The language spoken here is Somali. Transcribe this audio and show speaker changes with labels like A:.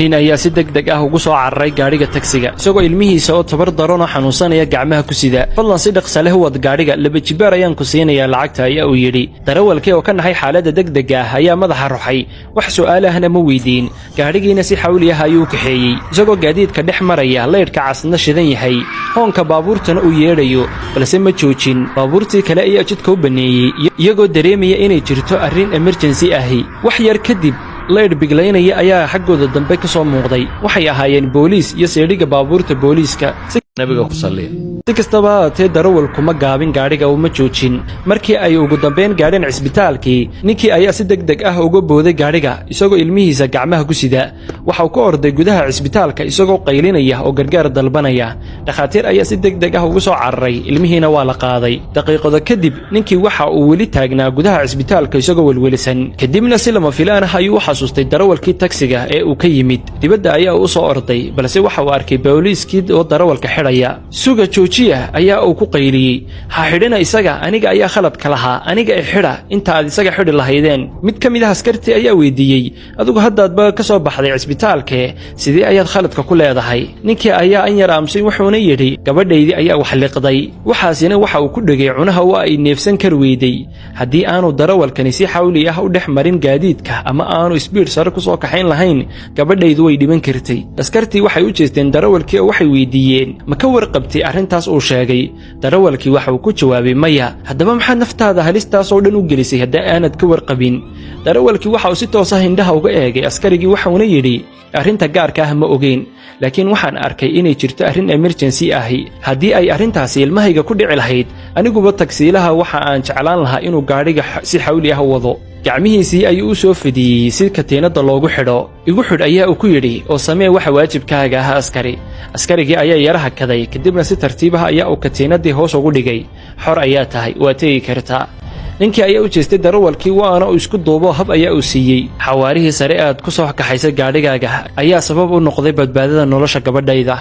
A: nin ayaa si degdeg ah ugu soo cararay gaadhiga taksiga isagoo ilmihiisa oo tabar daran oo xanuunsanaya gacmaha ku sida fadlan si dhaqso leh wad gaadhiga laba jibaar ayaan ku siinayaa lacagta ayaa uu yidhi darawalkii oo ka naxay xaaladda degdega ah ayaa madaxa ruxay wax su'aalahna ma weydiin gaadhigiina si xawli ah ayuu kaxeeyey isagoo gaadiidka dhex maraya leedhka casna shidan yahay hoonka baabuurtana uu yeedhayo balse ma joojin baabuurtii kale ayaa jidka u baneeyey iyagoo dareemaya inay jirto arrin emergency ahi wax yar kadib leedh biglaynaya ayaa xaggooda dambe ka soo muuqday waxay ahaayeen booliis iyo seedhiga baabuurta booliiska nabiga ku salliya si kastaba haatee darawalku ma gaabin gaadhiga uma joojin markii ay ugu dambeyn gaadheen cisbitaalkii ninkii ayaa si degdeg ah uga booday gaadhiga isagoo ilmihiisa gacmaha ku sida waxa uu ka orday gudaha cisbitaalka isagoo qaylinaya oo gargaar dalbanaya dhakhaatiir ayaa si degdeg ah ugu soo cararay ilmihiina waa la qaaday daqiiqado kadib ninkii waxa uu weli taagnaa gudaha cisbitaalka isagoo welwelisan kadibna si lama filaan ah ayuu u xasuustay darawalkii taksiga ee uu ka yimid dibadda ayaa u soo orday balse waxa uu arkay booliiskii oo darawalka xidhaya suga ayaa uu ku qayliyey ha xidhina isaga aniga ayaa khaladka lahaa aniga ay xidha inta aad isaga xidhi lahaydeen mid ka mid ah askartii ayaa weydiiyey adigu haddaadba ka soo baxday cisbitaalkee sidee ayaad khaladka ku leedahay ninkii ayaa an yar aamusay wuxuuna yidhi gabadhaydii ayaa wax liqday waxaasina waxa uu ku dhegay cunaha waa ay neefsan kar weyday haddii aanu darawalkani si xawli ah u dhex marin gaadiidka ama aanu isbiidh sare ku soo kaxayn lahayn gabadhaydu way dhiban kartay askartii waxay u jeesteen darawalkii oo waxay weydiiyeen ma ka warqabtay arrintaas uu sheegay darawalkii waxa uu ku jawaabay maya haddaba maxaad naftaada halistaas oo dhan u gelisay haddii aanad ka warqabin darawalkii waxa uu si toos ah indhaha uga eegay askarigii waxauna yidhi arrinta gaarka ah ma ogeyn laakiin waxaan arkay inay jirto arrin emergency ahi haddii ay arrintaasi ilmahayga ku dhici lahayd aniguba tagsiilaha waxa aan jeclaan lahaa inuu gaadhiga si xawli ah wado gacmihiisii ayuu u soo fidiyey si katiinadda loogu xidho igu xidh ayaa uu ku yidhi oo samee waxa waajibkaaga ah askarigii ayaa yara hakaday kadibna si tartiib ah ayaa uu katiinaddii hoos ugu dhigay xor ayaa tahay waa tegi kartaa ninkii ayaa u jeestay darawalkii waana uu isku duubo hab ayaa uu siiyey xawaarihii sare aad ku soo kaxaysa gaadhigaaga ayaa sabab u noqday badbaadada nolosha gabadhayda